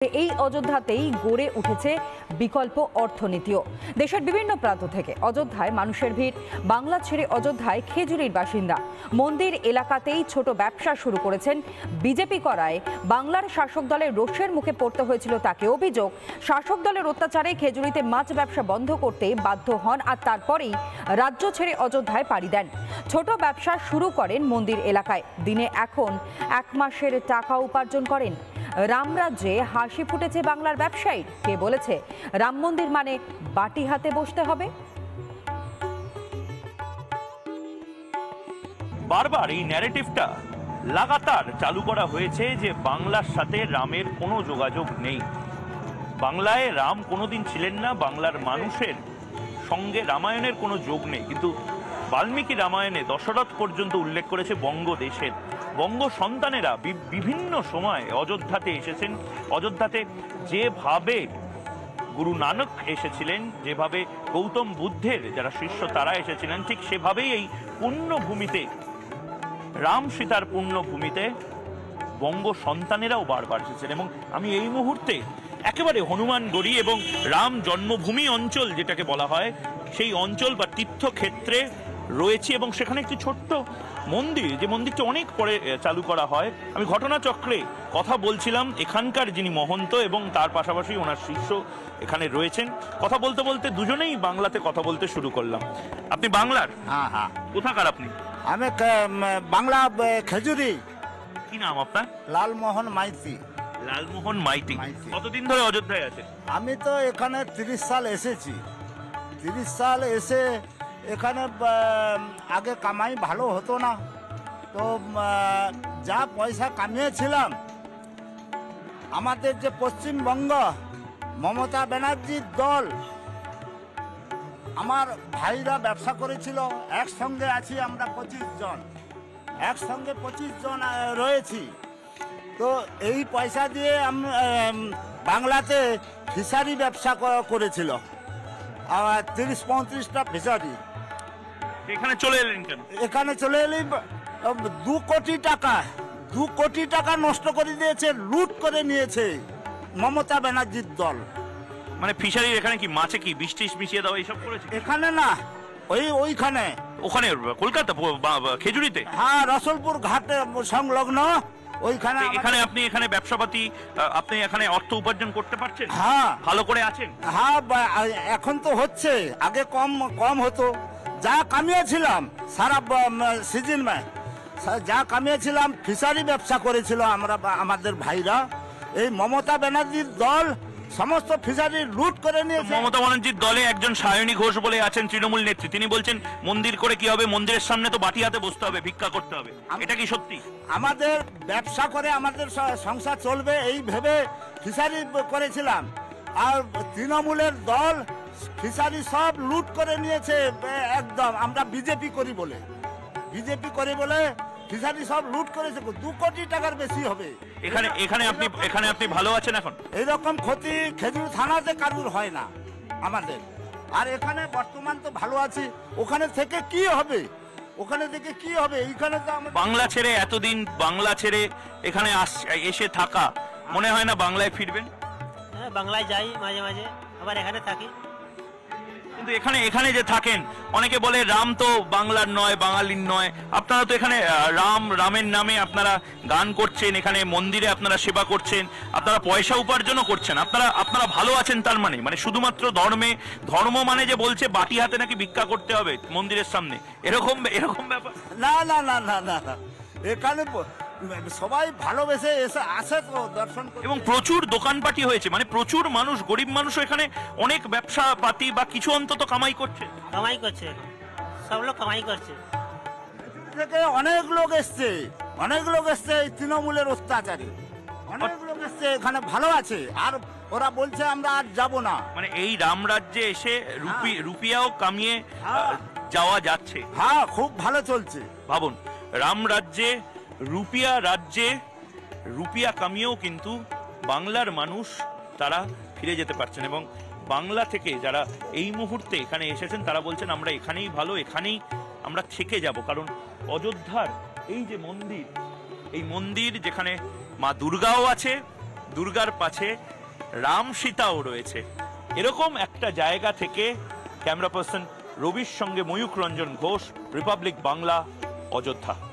এই অযোধ্যাতেই গড়ে উঠেছে বিকল্প অর্থনীতিও। দেশের বিভিন্ন প্রান্ত থেকে অযোধ্যায় মানুষের ভিড়। বাংলা ছেড়ে অযোধ্যায় খেজুরির বাসিন্দা মন্দির এলাকাতেই ছোট ব্যবসা শুরু করেছেন। বিজেপি করায় বাংলার শাসক দলের রোষের মুখে পড়তে হয়েছিল তাকে। অভিযোগ, শাসক দলের অত্যাচারে খেজুরিতে মাছ ব্যবসা বন্ধ করতে বাধ্য হন আর তারপরেই রাজ্য ছেড়ে অযোধ্যায় পাড়ি দেন। ছোট ব্যবসা শুরু করেন মন্দির এলাকায়। দিনে এখন 1 মাসের টাকা উপার্জন করেন। রামরাজ্যে হাসি ফুটেছে বাংলার ব্যবসায়ী। কে বলেছে রাম মন্দির মানে বাটি হাতে বসতে হবে? বারবার এই ন্যারেটিভটা লাগাতার চালু করা হয়েছে যে বাংলার সাথে রামের কোনো যোগাযোগ নেই। বাংলায় রাম কোনোদিন ছিলেন না, বাংলার মানুষের সঙ্গে রামায়ণের কোনো যোগ নেই। কিন্তু বাল্মীকি রামায়ণে দশরথ পর্যন্ত উল্লেখ করেছে বঙ্গদেশের। বঙ্গ সন্তানেরা বিভিন্ন সময় অযোধ্যাতে এসেছেন। অযোধ্যাতে যেভাবে গুরু নানক এসেছিলেন, যেভাবে গৌতম বুদ্ধের যারা শিষ্য তারা এসেছিলেন, ঠিক সেভাবেই এই পুণ্যভূমিতে, রাম সীতার পুণ্যভূমিতে বঙ্গ সন্তানেরাও বারবার এসেছেন। এবং আমি এই মুহূর্তে একেবারে হনুমানগড়ি এবং রাম জন্মভূমি অঞ্চল যেটাকে বলা হয়, সেই অঞ্চল বা তীর্থক্ষেত্রে রয়েছে। এবং সেখানে একটি ছোট্ট মন্দির, যে মন্দিরটি অনেক পরে চালু করা হয়। আমি ঘটনাচক্রে কথা বলছিলাম এখানকার যিনি মহন্ত এবং তার পাশাপাশি ওনার শিষ্য এখানে রয়েছেন। কথা বলতে বলতে দুজনেই বাংলাতে কথা বলতে শুরু করলাম। আপনি বাংলার? হ্যাঁ হ্যাঁ। কোথাকার আপনি? আমি বাংলা খেজুরি। কি নাম আপনার? লালমোহন মাইতি। লালমোহন মাইতি। কতদিন ধরে অযোধ্যায় আছেন? আমি তো এখানে 30 সাল এসেছি। 30 সাল এসে এখানে আগে কামাই ভালো হতো না, তো যা পয়সা কামিয়েছিলাম, আমাদের যে পশ্চিমবঙ্গ মমতা ব্যানার্জির দল, আমার ভাইরা ব্যবসা করেছিল। একসঙ্গে আছি আমরা 25 জন, একসঙ্গে 25 জন রয়েছি। তো এই পয়সা দিয়ে বাংলাতে ফিশারি ব্যবসা করেছিল, 30-35টা ফিশারি। এখানে চলে এলেন কেন? এখানে চলে এলি 2 কোটি টাকা নষ্ট করে দিয়েছে, লুট করে নিয়েছে মমতা ব্যানার্জির দল। মানে ফিশারির এখানে কি মাছে কি বিষ টিষ মিশিয়ে দেওয়া এইসব করেছে? এখানে না, ওইখানে কলকাতা খেজুরিতে। হ্যাঁ, রসুলপুর ঘাটে সংলগ্ন ওইখানে। এখানে ব্যবসাপাতি, আপনি এখানে অর্থ উপার্জন করতে পারছেন? হ্যাঁ, ভালো করে আছেন? হ্যাঁ, এখন তো হচ্ছে, আগে কম হতো। যা কামিয়েছিলাম সারা সিজন যা কামিয়েছিলাম, ফিশারি ব্যবসা করেছিল আমাদের ভাইরা। এই মমতা ব্যানার্জির দল সমস্ত ফিশারি লুট করে নিয়েছে। মমতা ব্যানার্জির দলে একজন সায়নী ঘোষ বলে আছেন, তৃণমূল নেত্রী। তিনি বলছেন মন্দির করে কি হবে, মন্দিরের সামনে তো বাটি হাতে বসতে হবে, ভিক্ষা করতে হবে। এটা কি সত্যি? আমাদের ব্যবসা করে আমাদের সংসার চলবে এই ভেবে ফিশারি করেছিলাম, আর তৃণমূলের দল ফিশারি সব লুট করে নিয়েছে একদম। আমরা বিজেপি করি বলে ফিশারি সব লুট করেছে। 2 কোটি টাকার বেশি হবে। এখানে আপনি ভালো আছেন এখন? এইরকম ক্ষতি খেজুরি থানাতে কারুর হয় না আমাদের। আর এখানে বর্তমান তো ভালো আছি। ওখানে থেকে কি হবে? এইখানে তো বাংলা ছেড়ে এতদিন, বাংলা ছেড়ে এখানে এসে থাকা, মনে হয় না বাংলায় ফিরবেন? হ্যাঁ, বাংলায় যাই মাঝে মাঝে, আবার এখানে থাকি। কিন্তু এখানে যে থাকেন, অনেকে বলে রাম তো বাংলার নয়, বাঙালির নয়। আপনারা তো এখানে রামের নামে আপনারা গান করছেন, এখানে মন্দিরে আপনারা সেবা করছেন, আপনারা পয়সা উপার্জনও করছেন। আপনারা ভালো আছেন তার মানে শুধুমাত্র ধর্ম মানে যে বলছে বাটি হাতে নাকি ভিক্ষা করতে হবে মন্দিরের সামনে, এরকম ব্যাপার? না না না না না না, এখানে সবাই ভালোবেসে এসে আসে তো দর্শন। এবং প্রচুর দোকানপাটি হয়েছে, মানে প্রচুর মানুষ, গরিব মানুষ এখানে অনেক ব্যবসা পাতি বা কিছু অন্তত কামাই করছে। সব লোক কামাই করছে। থেকে অনেক লোক এসছে এই তৃণমূলের অত্যাচারে। অনেক লোক এসছে এখানে, ভালো আছে। আর ওরা বলছে আমরা আর যাব না। মানে এই রাম রাজ্যে এসে রুপিয়াও কামিয়ে যাওয়া যাচ্ছে। হ্যাঁ, খুব ভালো চলছে। ভাবুন, রাম রাজ্যে রুপিয়া কামিয়েও কিন্তু বাংলার মানুষ তারা ফিরে যেতে পারছেন। এবং বাংলা থেকে যারা এই মুহূর্তে এখানে এসেছেন তারা বলছেন আমরা এখানেই ভালো, এখানেই আমরা থেকে যাব। কারণ অযোধ্যার এই যে মন্দির, এই মন্দির যেখানে মা দুর্গাও আছে, দুর্গার পাশে রাম সীতাও রয়েছে। এরকম একটা জায়গা থেকে ক্যামেরা পার্সন রবির সঙ্গে ময়ূক রঞ্জন ঘোষ, রিপাবলিক বাংলা, অযোধ্যা।